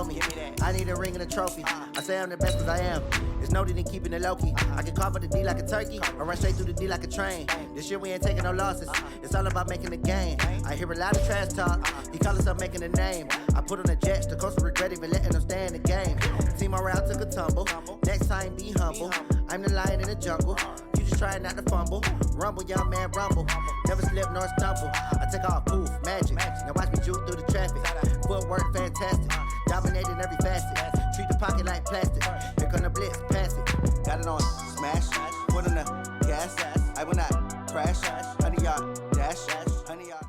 told me. I need a ring and a trophy. I say I'm the best cause I am. It's no need in keeping it low-key. I can carve up the D like a turkey, or run straight through the D like a train. This year we ain't taking no losses. It's all about making the game. I hear a lot of trash talk. He call himself making a name. I put on the Jets, the coach will regret even letting them stay in the game. Team around took a tumble. Next time be humble. I'm the lion in the jungle. You just try not to fumble. Rumble, young man, rumble. Never slip nor stumble. I take off, poof, magic. Now watch me juke through the traffic. Footwork fantastic. Dominating every facet. Treat the pocket like plastic. Here come the blitz, pass it. Got it on smash. Foot on the gas. I will not crash. 100-yard dash. 100-yard.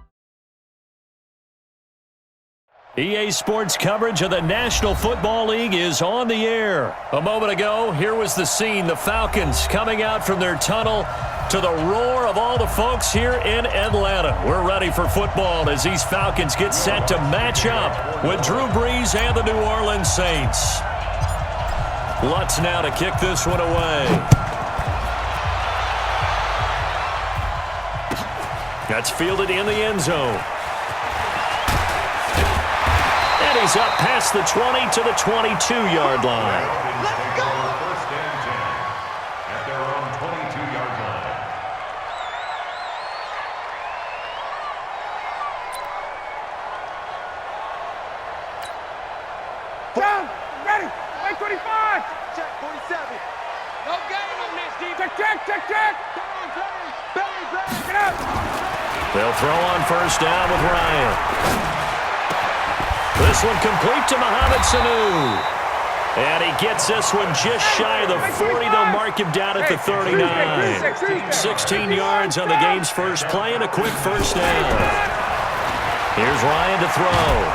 EA Sports coverage of the National Football League is on the air. A moment ago, here was the scene. The Falcons coming out from their tunnel to the roar of all the folks here in Atlanta. We're ready for football as these Falcons get set to match up with Drew Brees and the New Orleans Saints. Lutz now to kick this one away. That's fielded in the end zone. And he's up past the 20 to the 22-yard line. Let's go! First and 10 at their own 22-yard line. Down! Ready! Wait 25! Check 47. No gain on this, D. Check! Get up! They'll throw on first down with Ryan. This one complete to Mohamed Sanu. And he gets this one just shy of the 40. They'll mark him down at the 39. 16 yards on the game's first play and a quick first down. Here's Ryan to throw.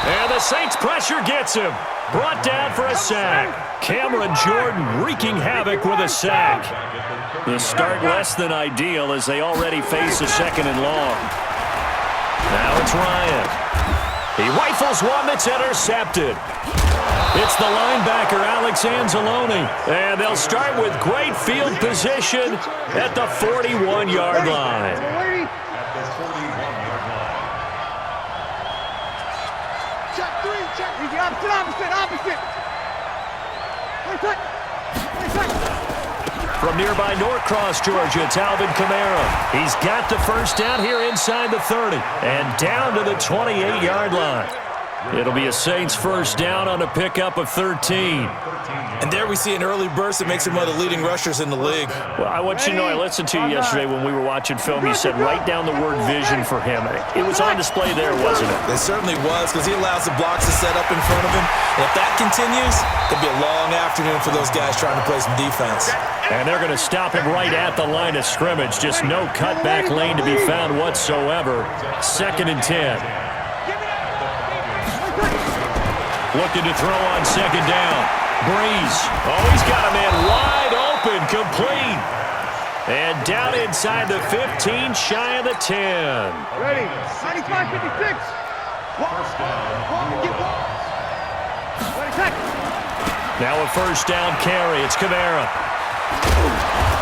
And the Saints pressure gets him. Brought down for a sack. Cameron Jordan wreaking havoc with a sack. The start less than ideal as they already face a second and long. Now it's Ryan. He rifles one that's intercepted. It's the linebacker, Alex Anzalone. And they'll start with great field position at the 41-yard line. At the 41-yard line. Check 3, check. Easy, opposite. From nearby Norcross, Georgia, it's Alvin Kamara. He's got the first down here inside the 30 and down to the 28-yard line. It'll be a Saints first down on a pickup of 13. And there we see an early burst that makes him one of the leading rushers in the league. Well, I want you to know, I listened to you yesterday when we were watching film. You said write down the word vision for him. It was on display there, wasn't it? It certainly was, because he allows the blocks to set up in front of him. And if that continues, it'll be a long afternoon for those guys trying to play some defense. And they're going to stop him right at the line of scrimmage. Just no cutback lane to be found whatsoever. 2nd and 10. Looking to throw on second down. Brees. Oh, he's got a man wide open, complete. And down inside the 15, shy of the 10. Ready. 95, 56. Now a first down carry. It's Kamara.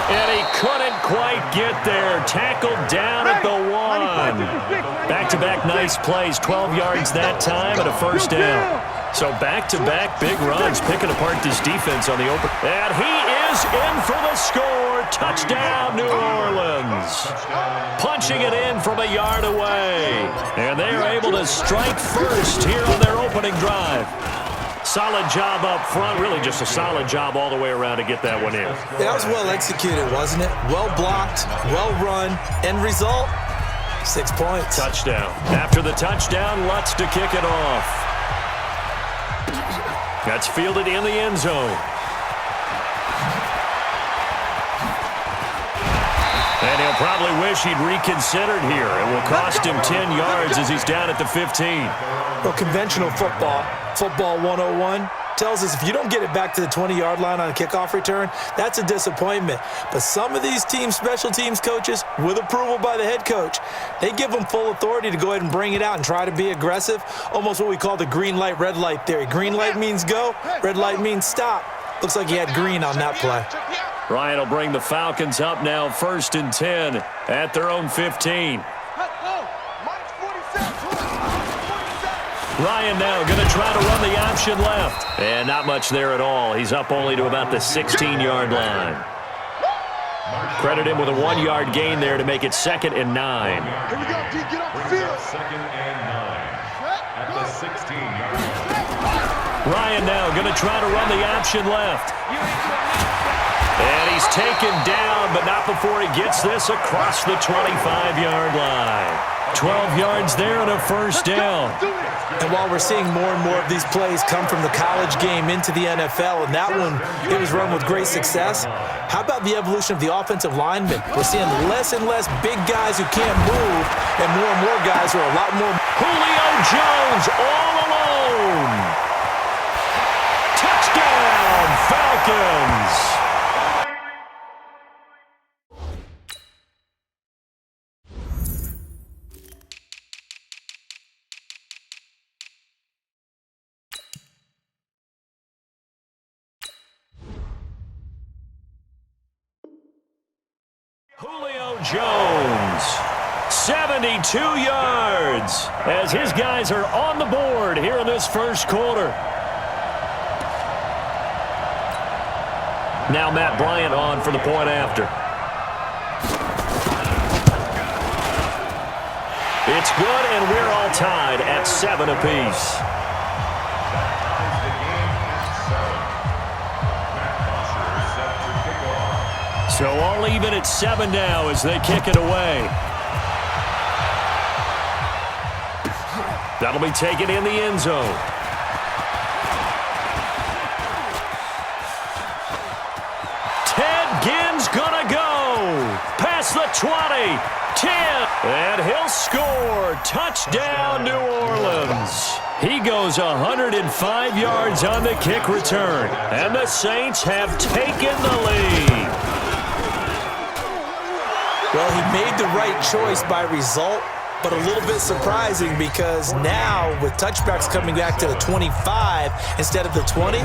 And he couldn't quite get there. Tackled down at the 1. Back-to-back nice plays. 12 yards that time and a first down. So back-to-back big runs, picking apart this defense on the open. And he is in for the score. Touchdown, New Orleans. Punching it in from a yard away. And they are able to strike first here on their opening drive. Solid job up front. Really just a solid job all the way around to get that one in. Yeah, that was well executed, wasn't it? Well blocked, well run. End result, 6 points. Touchdown. After the touchdown, Lutz to kick it off. That's fielded in the end zone. And he'll probably wish he'd reconsidered here. It will cost him 10 yards as he's down at the 15. Well, conventional football 101, tells us if you don't get it back to the 20-yard line on a kickoff return, that's a disappointment. But some of these special teams coaches, with approval by the head coach, they give them full authority to go ahead and bring it out and try to be aggressive, almost what we call the green light, red light theory. Green light means go, red light means stop. Looks like he had green on that play. Ryan will bring the Falcons up now, 1st and 10 at their own 15. Ryan now going to try to run the option left. And not much there at all. He's up only to about the 16-yard line. Credit him with a 1-yard gain there to make it 2nd and 9. Here we go, D. Get off the field. 2nd and 9 at the 16-yard line. Ryan now going to try to run the option left. And he's taken down, but not before he gets this across the 25-yard line. 12 yards there and a first down. And while we're seeing more and more of these plays come from the college game into the NFL, and that one, it was run with great success, how about the evolution of the offensive linemen? We're seeing less and less big guys who can't move, and more guys who are a lot more. Julio Jones all alone. Touchdown, Falcons. Julio Jones, 72 yards, as his guys are on the board here in this first quarter. Now Matt Bryant on for the point after. It's good, and we're all tied at 7 apiece. So all even at 7 now as they kick it away. That'll be taken in the end zone. Ted Ginn's gonna go. Past the 20, 10, and he'll score. Touchdown, New Orleans. He goes 105 yards on the kick return, and the Saints have taken the lead. Well, he made the right choice by result, but a little bit surprising because now with touchbacks coming back to the 25 instead of the 20,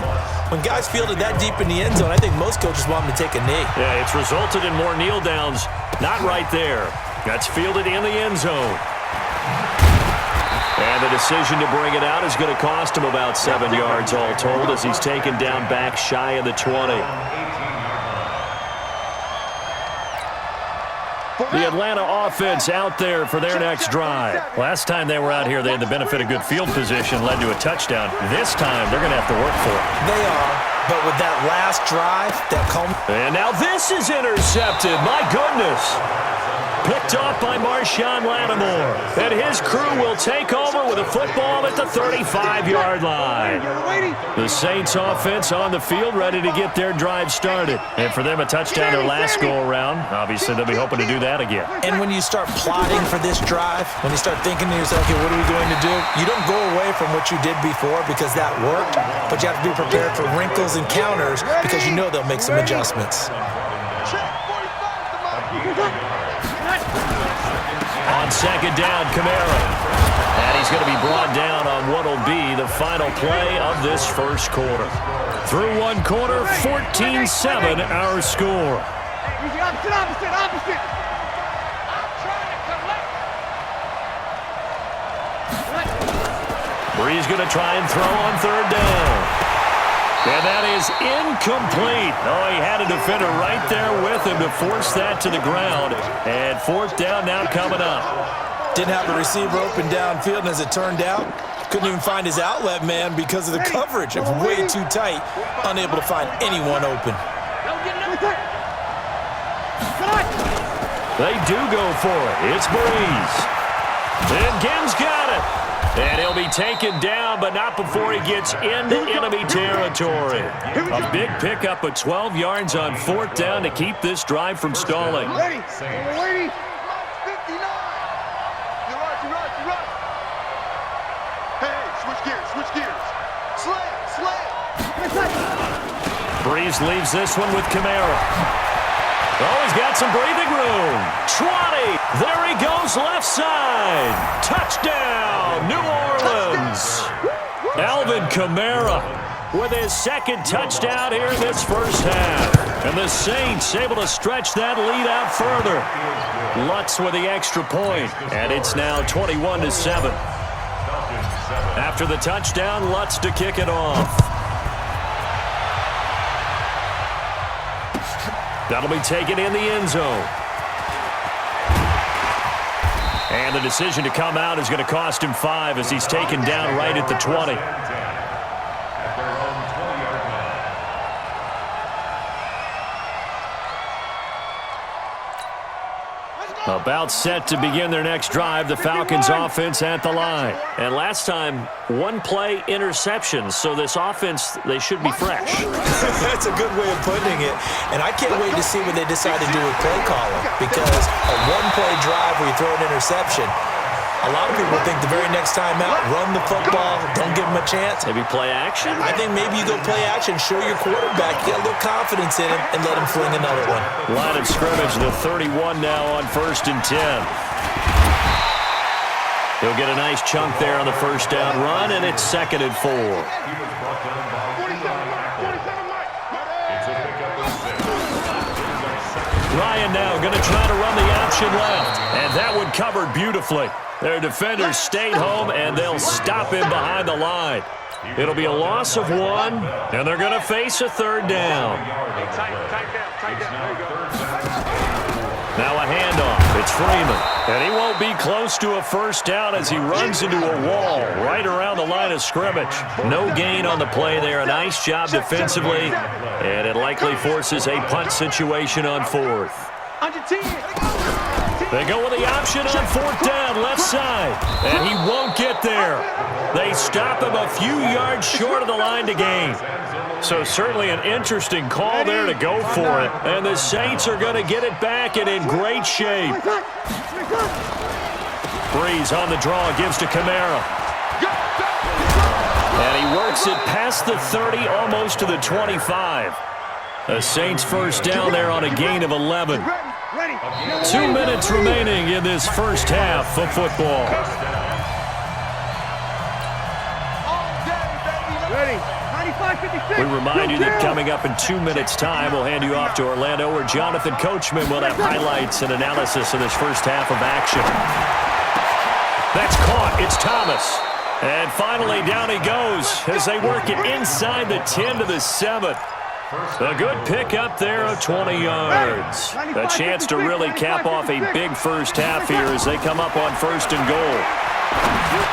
when guys fielded that deep in the end zone, I think most coaches want them to take a knee. Yeah, it's resulted in more kneel downs. Not right there. That's fielded in the end zone. And the decision to bring it out is going to cost him about 7 yards all told as he's taken down back shy of the 20. The Atlanta offense out there for their next drive. Last time they were out here, they had the benefit of good field position, led to a touchdown. This time, they're going to have to work for it. They are, but with that last drive, And now this is intercepted. My goodness. Picked off by Marshawn Lattimore. And his crew will take over with a football at the 35-yard line. The Saints offense on the field ready to get their drive started. And for them, a touchdown their last go-around. Obviously, they'll be hoping to do that again. And when you start plotting for this drive, when you start thinking to yourself, okay, what are we going to do? You don't go away from what you did before because that worked, but you have to be prepared for wrinkles and counters because you know they'll make some adjustments. On second down, Kamara. And he's going to be brought down on what will be the final play of this first quarter. Through one quarter, 14-7 our score. Opposite. Brees going to try and throw on third down. And that is incomplete. Oh, he had a defender right there with him to force that to the ground. And fourth down now coming up. Didn't have the receiver open downfield, and as it turned out, couldn't even find his outlet man because of the coverage. It was way too tight, unable to find anyone open. They do go for it. It's Brees. And Ginn's got it. And he'll be taken down, but not before he gets into enemy territory. A big pickup of 12 yards on fourth down to keep this drive from stalling. Ready. 59. Hey, switch gears. Slam. Brees leaves this one with Kamara. Oh, he's got some breathing room. 20. There he goes left side. Touchdown, New Orleans. Alvin Kamara with his second touchdown here in this first half. And the Saints able to stretch that lead out further. Lutz with the extra point, and it's now 21-7. After the touchdown, Lutz to kick it off. That'll be taken in the end zone. And the decision to come out is going to cost him 5 as he's taken down right at the 20. About set to begin their next drive, the Falcons offense at the line. And last time, one play interception, so this offense, they should be fresh. That's a good way of putting it. And I can't wait to see what they decide to do with play calling, because a one-play drive where you throw an interception, a lot of people think the very next time out, run the football, don't give them a chance. Maybe play action? I think maybe you go play action, show your quarterback, get a little confidence in him, and let him fling another one. Line of scrimmage, the 31 now on 1st and 10. He'll get a nice chunk there on the first down run, and it's 2nd and 4. Ryan now going to try to run the option left, and that one covered beautifully. Their defenders stayed home, and they'll stop him behind the line. It'll be a loss of 1, and they're going to face a 3rd down. Now a handoff. It's Freeman, and he won't be close to a first down as he runs into a wall right around the line of scrimmage. No gain on the play there. A nice job defensively, and it likely forces a punt situation on 4th. They go with the option on 4th down, left side, and he won't get there. They stop him a few yards short of the line to gain. So certainly an interesting call there to go for it. And the Saints are going to get it back and in great shape. Breeze on the draw, gives to Kamara. And he works it past the 30, almost to the 25. The Saints first down there on a gain of 11. 2 minutes remaining in this first half of football. We remind you that coming up in 2 minutes' time, we'll hand you off to Orlando, where Jonathan Coachman will have highlights and analysis of this first half of action. That's caught. It's Thomas. And finally, down he goes as they work it inside the 10 to the 7. A good pickup there of 20 yards. A chance to really cap off a big first half here as they come up on 1st and goal.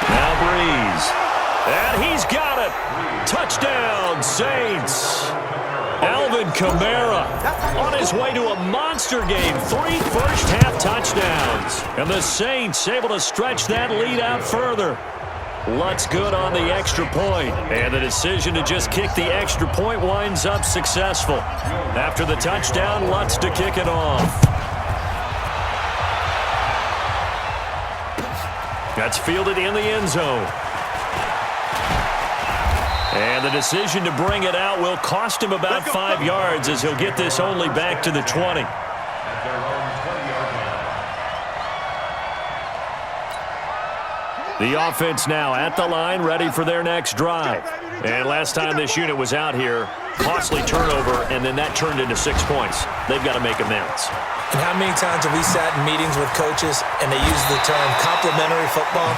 Now Breeze. And he's got it. Touchdown, Saints. Alvin Kamara on his way to a monster game. 3 first-half touchdowns. And the Saints able to stretch that lead out further. Lutz good on the extra point. And the decision to just kick the extra point winds up successful. After the touchdown, Lutz to kick it off. That's fielded in the end zone. And the decision to bring it out will cost him about 5 yards as he'll get this only back to the 20. The offense now at the line, ready for their next drive. And last time this unit was out here, costly turnover, and then that turned into 6 points. They've got to make amends. And how many times have we sat in meetings with coaches and they use the term complementary football?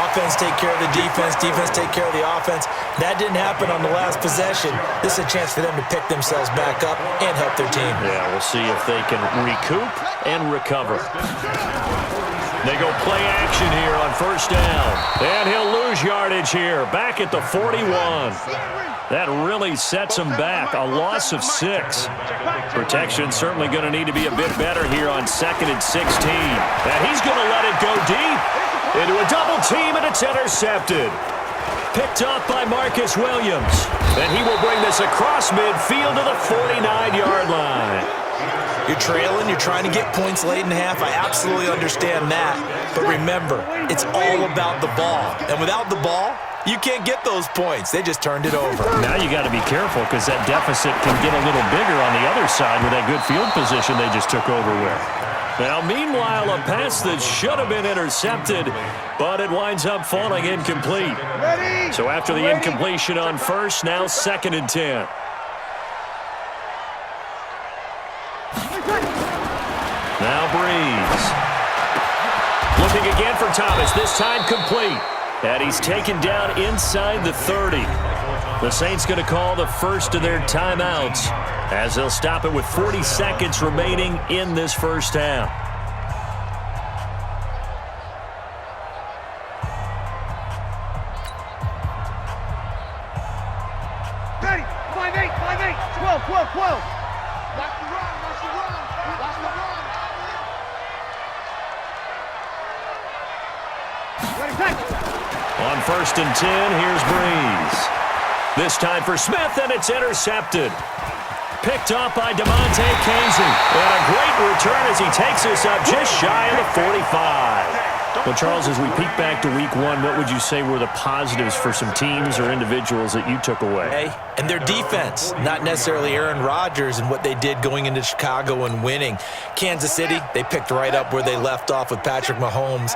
Offense take care of the defense, defense take care of the offense. That didn't happen on the last possession. This is a chance for them to pick themselves back up and help their team. Yeah, we'll see if they can recoup and recover. They go play action here on 1st down. And he'll lose yardage here, back at the 41. That really sets him back, a loss of 6. Protection certainly going to need to be a bit better here on 2nd and 16. And he's going to let it go deep into a double team, and it's intercepted. Picked up by Marcus Williams. And he will bring this across midfield to the 49-yard line. You're trailing, you're trying to get points late in half. I absolutely understand that. But remember, it's all about the ball. And without the ball, you can't get those points. They just turned it over. Now you got to be careful because that deficit can get a little bigger on the other side with that good field position they just took over with. Now, meanwhile, a pass that should have been intercepted, but it winds up falling incomplete. So after the incompletion on 1st, now 2nd and 10. Now Breeze. Looking again for Thomas, this time complete. And he's taken down inside the 30. The Saints going to call the first of their timeouts as they'll stop it with 40 seconds remaining in this first half. Ready, 5-8, 5-8, 12, 12, 12. Watch the run, watch the run, watch the run. Ready, tackle. On 1st and 10, here's Breeze. This time for Smith, and it's intercepted. Picked off by DeMonte Casey. And a great return as he takes us up just shy of the 45. Well, Charles, as we peek back to week 1, what would you say were the positives for some teams or individuals that you took away? And their defense, not necessarily Aaron Rodgers and what they did going into Chicago and winning. Kansas City, they picked right up where they left off with Patrick Mahomes.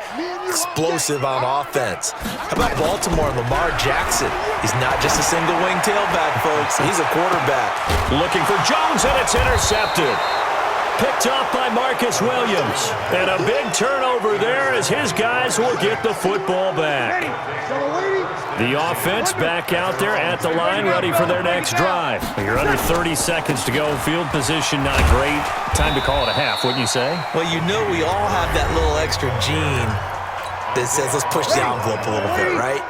Explosive on offense. How about Baltimore and Lamar Jackson? He's not just a single wing tailback, folks. He's a quarterback. Looking for Jones, and it's intercepted. Picked off by Marcus Williams. And a big turnover there as his guys will get the football back. The offense back out there at the line, ready for their next drive. You're under 30 seconds to go. Field position not great. Time to call it a half, wouldn't you say? Well, you know we all have that little extra gene that says let's push the envelope a little bit, right?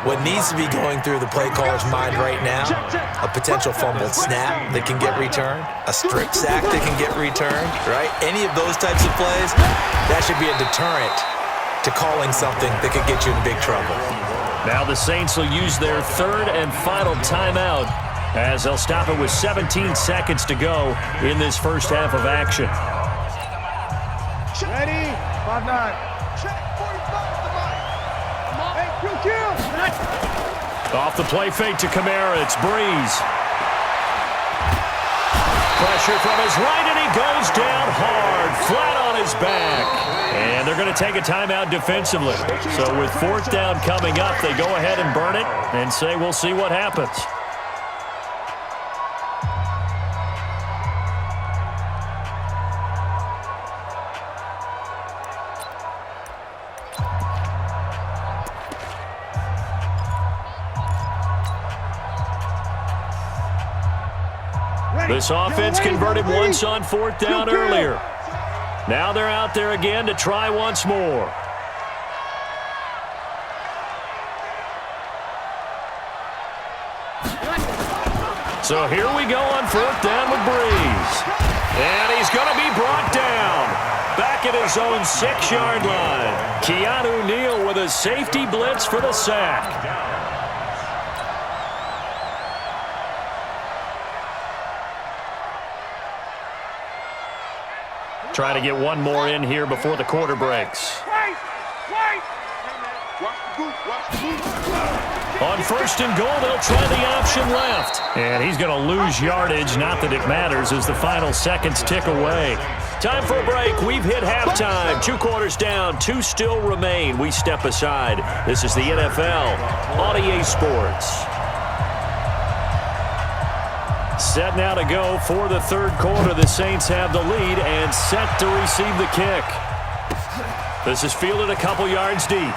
What needs to be going through the play caller's mind right now, a potential fumbled snap that can get returned, a strip sack that can get returned, right? Any of those types of plays, that should be a deterrent to calling something that could get you in big trouble. Now the Saints will use their third and final timeout as they'll stop it with 17 seconds to go in this first half of action. Ready, 5-9. Check, 45 the body. Come on. Hey, kill. Off the play fake to Kamara, it's Breeze. Pressure from his right, and he goes down hard, flat on his back. And they're going to take a timeout defensively. So with 4th down coming up, they go ahead and burn it and say we'll see what happens. This offense converted once on 4th down earlier. Now they're out there again to try once more. So here we go on 4th down with Breeze. And he's going to be brought down. Back at his own 6-yard line. Keanu Neal with a safety blitz for the sack. Try to get one more in here before the quarter breaks. On 1st and goal, they'll try the option left. And he's going to lose yardage. Not that it matters as the final seconds tick away. Time for a break. We've hit halftime. 2 quarters down. 2 still remain. We step aside. This is the NFL on EA Sports. Set now to go for the 3rd quarter. The Saints have the lead and set to receive the kick. This is fielded a couple yards deep.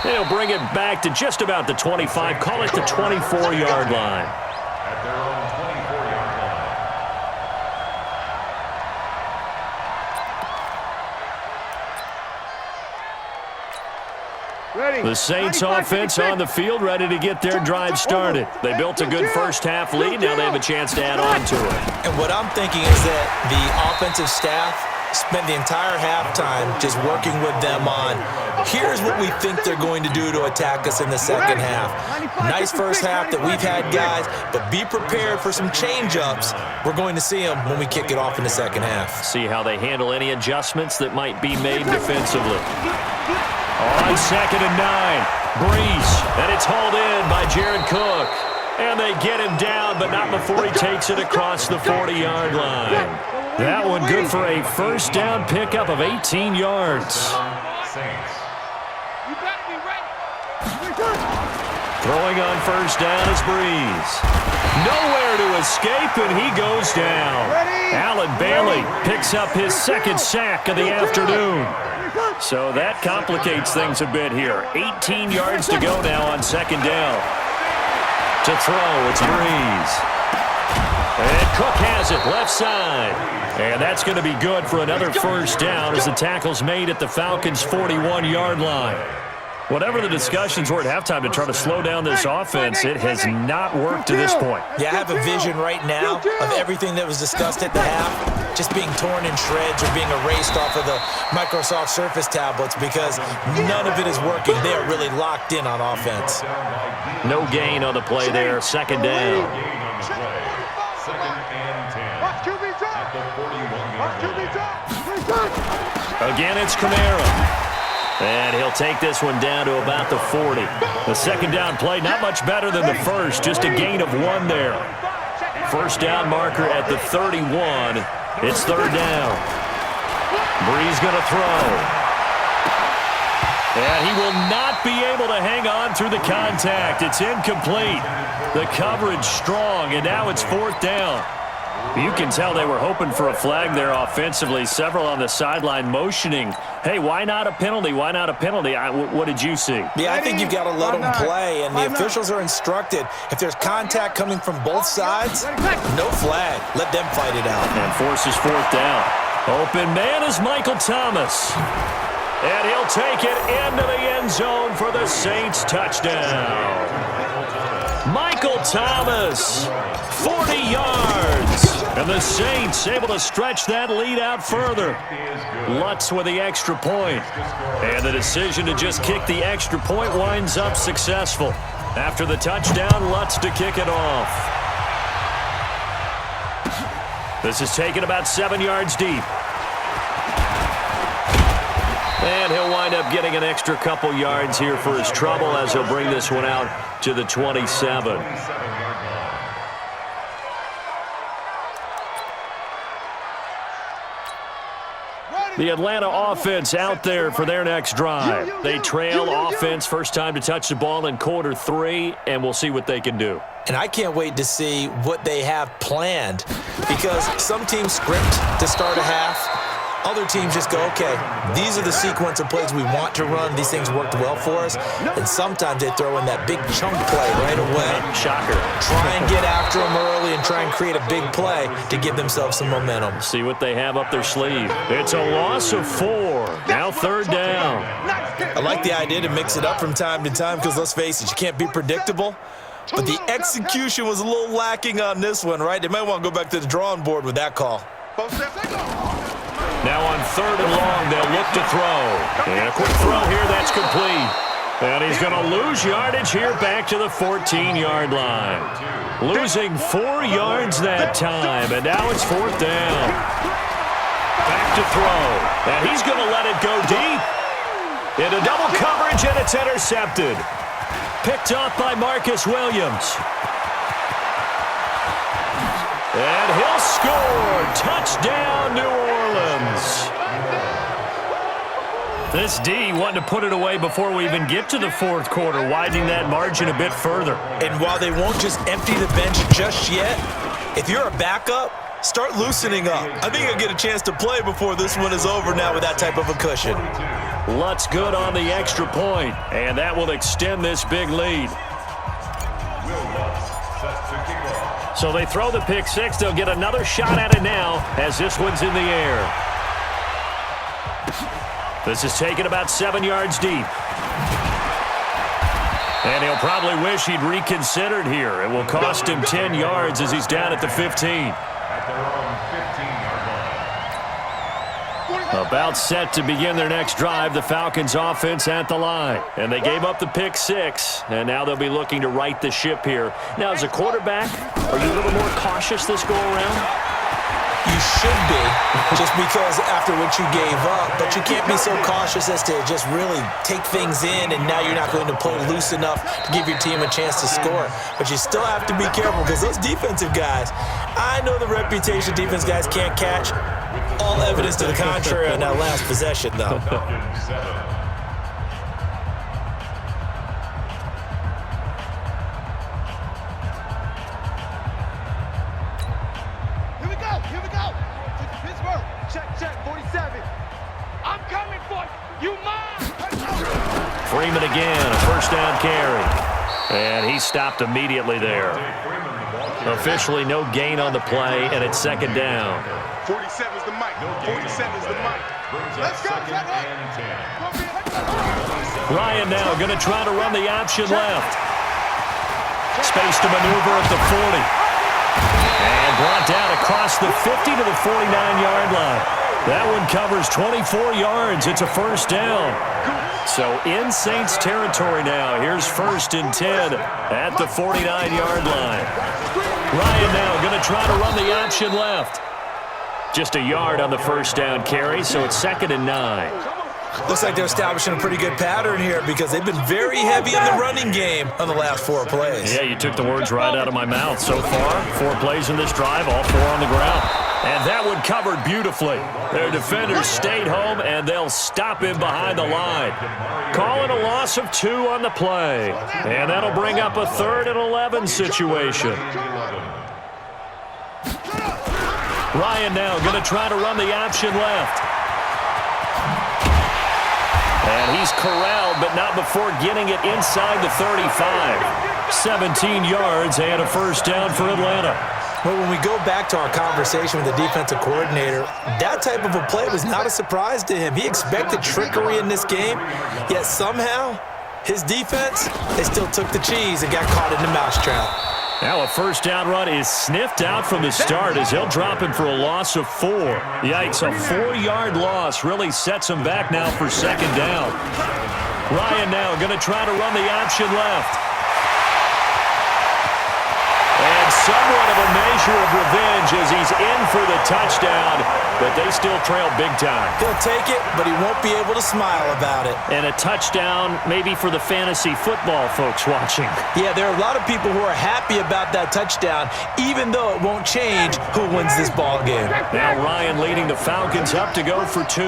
They'll bring it back to just about the 25. Call it the 24-yard line. At their own 24-yard line. Ready. The Saints offense on the field, ready to get their drive started. They built a good first half lead. Now they have a chance to add on to it. And what I'm thinking is that the offensive staff spent the entire halftime just working with them on, here's what we think they're going to do to attack us in the second half. Nice first half that we've had, guys, but be prepared for some change-ups. We're going to see them when we kick it off in the second half. See how they handle any adjustments that might be made defensively. On 2nd and 9, Breeze, and it's hauled in by Jared Cook. And they get him down, but not before he takes it across the 40-yard line. That one good for a first down pickup of 18 yards. Saints. You better be ready. Throwing on first down is Breeze. Nowhere to escape, and he goes down. Allen Bailey picks up his 2nd sack of the afternoon. So that complicates things a bit here. 18 yards to go now on second down. To throw, it's Breeze. And Cook has it, left side. And that's going to be good for another first down as the tackle's made at the Falcons' 41-yard line. Whatever the discussions were at halftime to try to slow down this offense, it has not worked to this point. Yeah, I have a vision right now of everything that was discussed at the half just being torn in shreds or being erased off of the Microsoft Surface tablets because none of it is working. They are really locked in on offense. No gain on the play there. Second down. Second and 10. At the 41-yard line. Again, it's Kamara. And he'll take this one down to about the 40. The second down play, not much better than the first, just a gain of 1 there. First down marker at the 31. It's third down. Breeze going to throw. And he will not be able to hang on through the contact. It's incomplete. The coverage strong, and now it's fourth down. You can tell they were hoping for a flag there offensively. Several on the sideline motioning, hey, why not a penalty? Why not a penalty? What did you see? Yeah, I think you've got to let them play, and the officials are instructed. If there's contact coming from both sides, no flag. Let them fight it out. And forces fourth down. Open man is Michael Thomas. And he'll take it into the end zone for the Saints touchdown. Michael Thomas, 40 yards. And the Saints able to stretch that lead out further. Lutz with the extra point. And the decision to just kick the extra point winds up successful. After the touchdown, Lutz to kick it off. This is taken about 7 yards deep. And he'll wind up getting an extra couple yards here for his trouble as he'll bring this one out to the 27. The Atlanta offense out there for their next drive. They trail offense, first time to touch the ball in quarter 3, and we'll see what they can do. And I can't wait to see what they have planned because some teams script to start a half. Other teams just go, okay, these are the sequence of plays we want to run. These things worked well for us. And sometimes they throw in that big chunk play right away. Shocker. Try and get after them early and try and create a big play to give themselves some momentum. See what they have up their sleeve. It's a loss of 4. Now third down. I like the idea to mix it up from time to time because let's face it, you can't be predictable. But the execution was a little lacking on this one, right? They might want to go back to the drawing board with that call. Now on third and long, they'll look to throw. And a quick throw here, that's complete. And he's going to lose yardage here back to the 14-yard line. Losing 4 yards that time, and now it's fourth down. Back to throw. And he's going to let it go deep. Into double coverage, and it's intercepted. Picked off by Marcus Williams. And he'll score. Touchdown, New Orleans. This D wanting to put it away before we even get to the fourth quarter, widening that margin a bit further. And while they won't just empty the bench just yet, if you're a backup, start loosening up. I think you'll get a chance to play before this one is over now with that type of a cushion. Lutz good on the extra point, and that will extend this big lead. So they throw the pick six. They'll get another shot at it now as this one's in the air. This is taken about 7 yards deep. And he'll probably wish he'd reconsidered here. It will cost him 10 yards as he's down at the 15. About set to begin their next drive, the Falcons offense at the line. And they gave up the pick six, and now they'll be looking to right the ship here. Now, as a quarterback, are you a little more cautious this go-around? You should be, just because after what you gave up, but you can't be so cautious as to just really take things in, and now you're not going to play loose enough to give your team a chance to score. But you still have to be careful because those defensive guys, I know the reputation defense guys can't catch. All evidence to the contrary on that last possession, though. Here we go. Pittsburgh. Check, 47. I'm coming for you. You mine. Freeman again, a first down carry. And he stopped immediately there. Officially no gain on the play, and it's second down. 47's the mic. 47's the mic. Let's go. Ryan now going to try to run the option left. Space to maneuver at the 40. And brought down across the 50 to the 49-yard line. That one covers 24 yards. It's a first down. So in Saints territory now. Here's first and 10 at the 49-yard line. Ryan now going to try to run the option left. Just a yard on the first down carry, so it's second and 9. Looks like they're establishing a pretty good pattern here because they've been very heavy in the running game on the last 4 plays. Yeah, you took the words right out of my mouth. So far, 4 plays in this drive, all 4 on the ground. And that one covered beautifully. Their defenders stayed home, and they'll stop him behind the line. Calling a loss of 2 on the play. And that'll bring up a 3rd and 11 situation. Ryan now going to try to run the option left. And he's corralled, but not before getting it inside the 35. 17 yards and a first down for Atlanta. Well, when we go back to our conversation with the defensive coordinator, that type of a play was not a surprise to him. He expected trickery in this game, yet somehow his defense, they still took the cheese and got caught in the mousetrap. Now a first down run is sniffed out from the start as he'll drop him for a loss of 4. Yikes, a 4-yard loss really sets him back now for second down. Ryan now going to try to run the option left. And somewhat of a measure of revenge as he's in for the touchdown, but they still trail big time. He'll take it, but he won't be able to smile about it. And a touchdown maybe for the fantasy football folks watching. Yeah, there are a lot of people who are happy about that touchdown, even though it won't change who wins this ball game. Now Ryan leading the Falcons up to go for 2.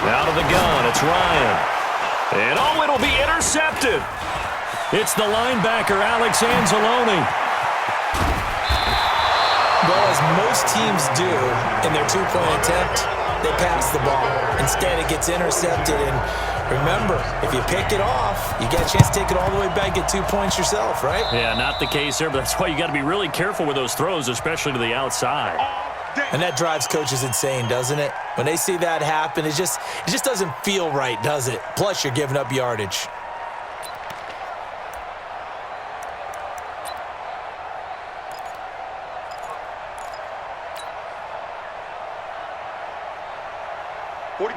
Out of the gun, it's Ryan. And oh, it'll be intercepted. It's the linebacker, Alex Anzalone. Well, as most teams do in their 2-point attempt, they pass the ball. Instead, it gets intercepted. And remember, if you pick it off, you get a chance to take it all the way back, get 2 points yourself, right? Yeah, not the case there, but that's why you got to be really careful with those throws, especially to the outside. And that drives coaches insane, doesn't it? When they see that happen, it just doesn't feel right, does it? Plus, you're giving up yardage.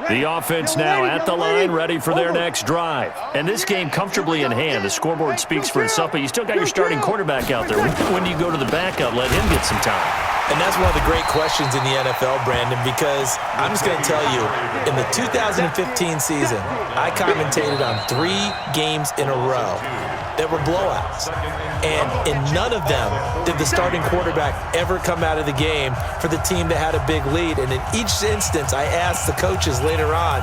The offense now at the line, ready for their next drive. And this game comfortably in hand. The scoreboard speaks for itself, but you still got your starting quarterback out there. When do you go to the backup, let him get some time? And that's one of the great questions in the NFL, Brandon, because I'm just going to tell you, in the 2015 season, I commentated on 3 games in a row that were blowouts. And in none of them did the starting quarterback ever come out of the game for the team that had a big lead. And in each instance, I asked the coaches later on,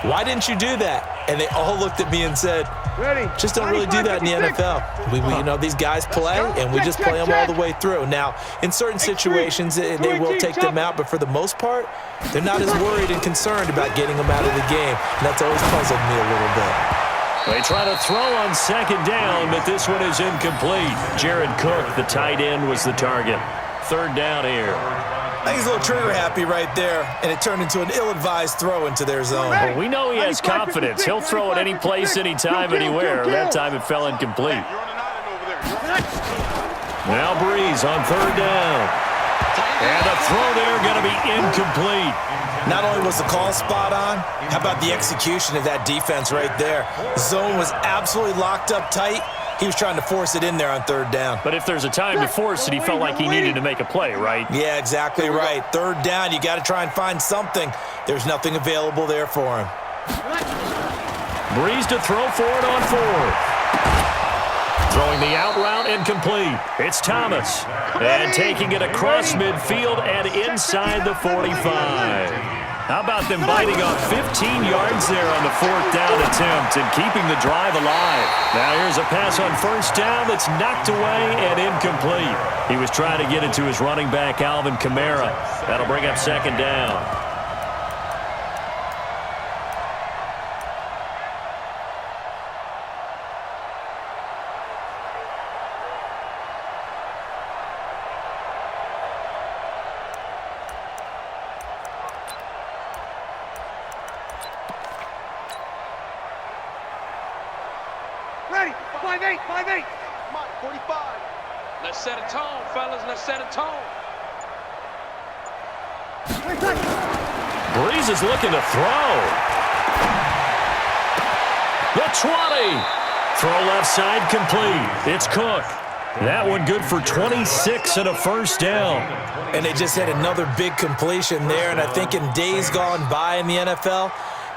why didn't you do that? And they all looked at me and said, just don't really do that in the NFL. We you know, these guys play, and we just play them all the way through. Now, in certain situations, they will take them out, but for the most part, they're not as worried and concerned about getting them out of the game. And that's always puzzled me a little bit. They try to throw on second down, but this one is incomplete. Jared Cook, the tight end, was the target. Third down here. I think he's a little trigger happy right there, and it turned into an ill-advised throw into their zone. Well, we know he has confidence. He'll throw it any place, anytime, anywhere. That time it fell incomplete. Now Breeze on third down. And the throw there going to be incomplete. Not only was the call spot on, how about the execution of that defense right there? The zone was absolutely locked up tight. He was trying to force it in there on third down. But if there's a time to force it, he felt like he needed to make a play, right? Yeah, exactly right. Third down, you got to try and find something. There's nothing available there for him. Breeze to throw for it on 4. Throwing the out route incomplete. It's Thomas. And taking it across midfield and inside the 45. How about them biting off 15 yards there on the 4th down attempt and keeping the drive alive? Now here's a pass on first down that's knocked away and incomplete. He was trying to get it to his running back, Alvin Kamara. That'll bring up second down. 5'8", 5'8". Come on, 45. Let's set a tone, fellas. Let's set a tone. Breeze is looking to throw. The 20. Throw left side complete. It's Cook. That one good for 26 and a first down. And they just had another big completion there, and I think in days gone by in the NFL,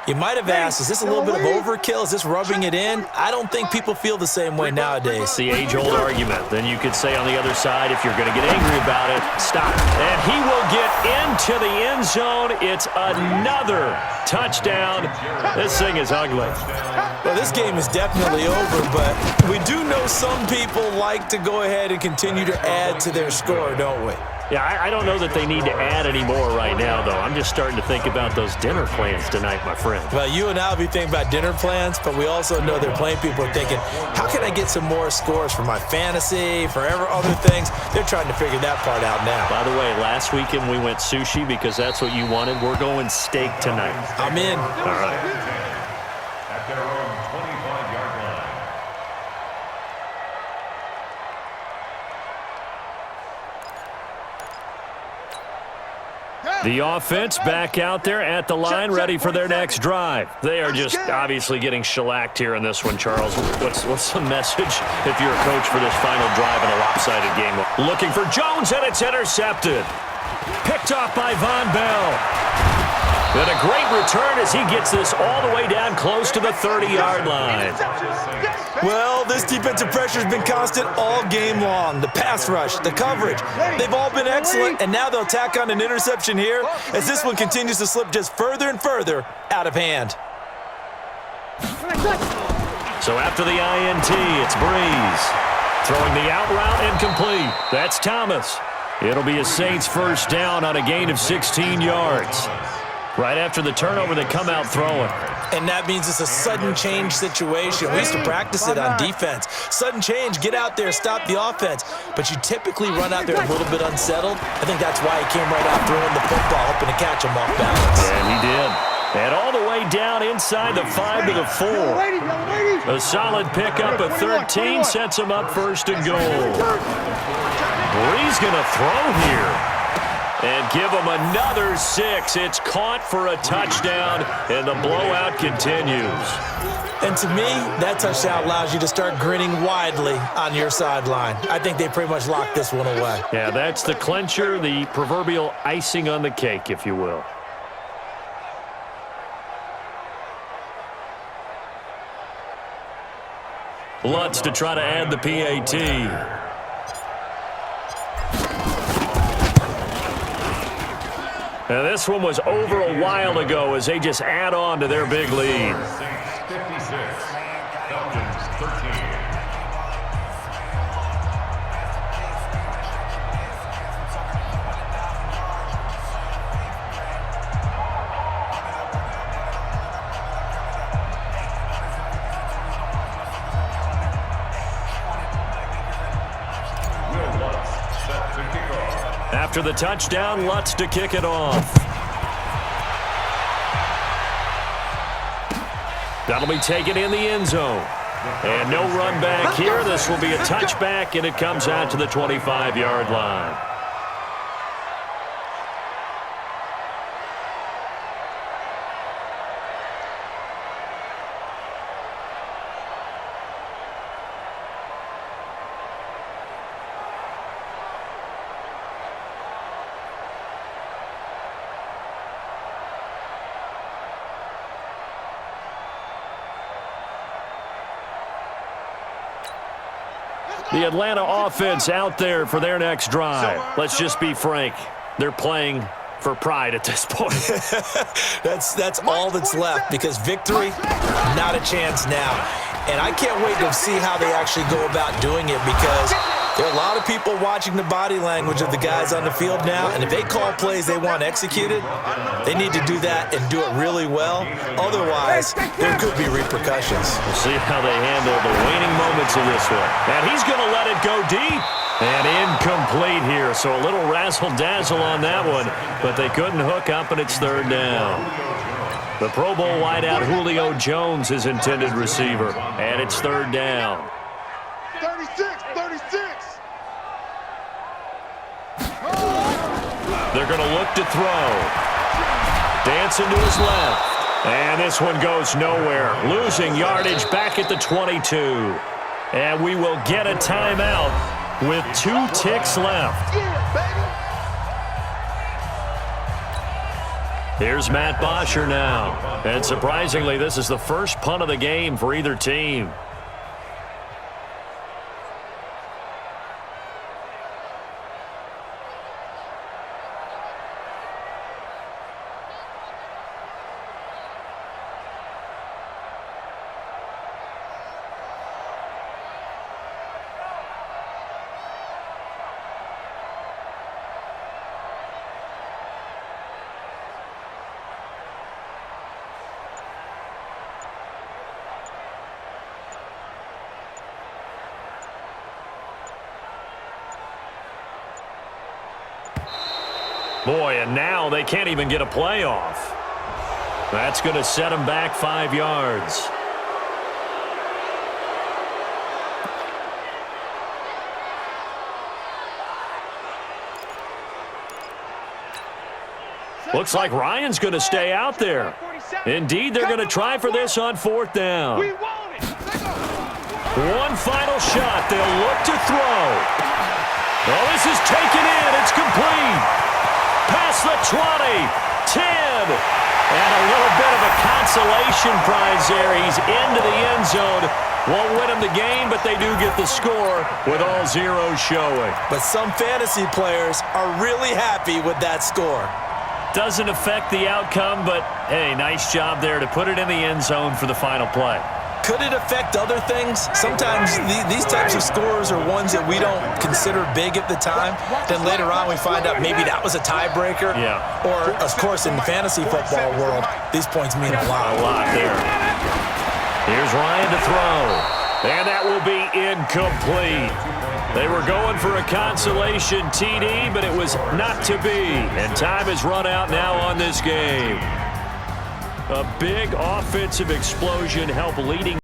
you might have asked, is this a little bit of overkill? Is this rubbing it in? I don't think people feel the same way nowadays. It's the age-old argument. Then you could say on the other side, if you're going to get angry about it, stop. And he will get into the end zone. It's another touchdown. This thing is ugly. Well, this game is definitely over, but we do know some people like to go ahead and continue to add to their score, don't we? Yeah, I don't know that they need to add any more right now, though. I'm just starting to think about those dinner plans tonight, my friend. Well, you and I will be thinking about dinner plans, but we also know they're playing people are thinking, how can I get some more scores for my fantasy, for other things? They're trying to figure that part out now. By the way, last weekend we went sushi because that's what you wanted. We're going steak tonight. I'm in. All right. At their own 25-yard line. The offense back out there at the line, ready for their next drive. They are just obviously getting shellacked here in this one, Charles. What's the message if you're a coach for this final drive in a lopsided game? Looking for Jones, and it's intercepted. Picked off by Von Bell. And a great return as he gets this all the way down close to the 30-yard line. Well, this defensive pressure has been constant all game long. The pass rush, the coverage, they've all been excellent, and now they'll tack on an interception here as this one continues to slip just further and further out of hand. So after the INT, it's Breeze. Throwing the out route incomplete. That's Thomas. It'll be a Saints first down on a gain of 16 yards. Right after the turnover, they come out throwing. And that means it's a sudden change situation. We used to practice it on defense. Sudden change, get out there, stop the offense. But you typically run out there a little bit unsettled. I think that's why he came right out throwing the football, hoping to catch him off balance. And he did. And all the way down inside the 5 to the 4. A solid pickup of 13 sets him up first and goal. Breeze going to throw here. And give him another 6. It's caught for a touchdown, and the blowout continues. And to me, that touchdown allows you to start grinning widely on your sideline. I think they pretty much locked this one away. Yeah, that's the clincher, the proverbial icing on the cake, if you will. Lutz to try to add the PAT. Now, this one was over a while ago as they just add on to their big lead. Saints 56, Falcons 13. Will Lutz set to kick off. After the touchdown, Lutz to kick it off. That'll be taken in the end zone. And no run back here. This will be a touchback, and it comes out to the 25-yard line. The Atlanta offense out there for their next drive. Let's just be frank. They're playing for pride at this point. That's all that's left because victory, not a chance now. And I can't wait to see how they actually go about doing it because there are a lot of people watching the body language of the guys on the field now, and if they call plays they want executed, they need to do that and do it really well. Otherwise, there could be repercussions. We'll see how they handle the waning moments of this one. And he's going to let it go deep. And incomplete here, so a little razzle-dazzle on that one, but they couldn't hook up, and it's third down. The Pro Bowl wideout Julio Jones is intended receiver, and it's third down. They're going to look to throw. Dancing to his left. And this one goes nowhere. Losing yardage back at the 22. And we will get a timeout with 2 ticks left. Here's Matt Bosher now. And surprisingly, this is the first punt of the game for either team. Boy, and now they can't even get a play off. That's going to set them back 5 yards. Looks like Ryan's going to stay out there. Indeed, they're going to try for this on 4th down. One final shot. They'll look to throw. Oh, this is taken in. It's complete. Past the 20, 10, and a little bit of a consolation prize there. He's into the end zone. Won't win them the game, but they do get the score with all zeros showing. But some fantasy players are really happy with that score. Doesn't affect the outcome, but, hey, nice job there to put it in the end zone for the final play. Could it affect other things? Sometimes these types of scores are ones that we don't consider big at the time. Then later on we find out maybe that was a tiebreaker. Yeah. Or, of course, in the fantasy football world, these points mean a lot. A lot there. Here's Ryan to throw. And that will be incomplete. They were going for a consolation TD, but it was not to be. And time has run out now on this game. A big offensive explosion helped leading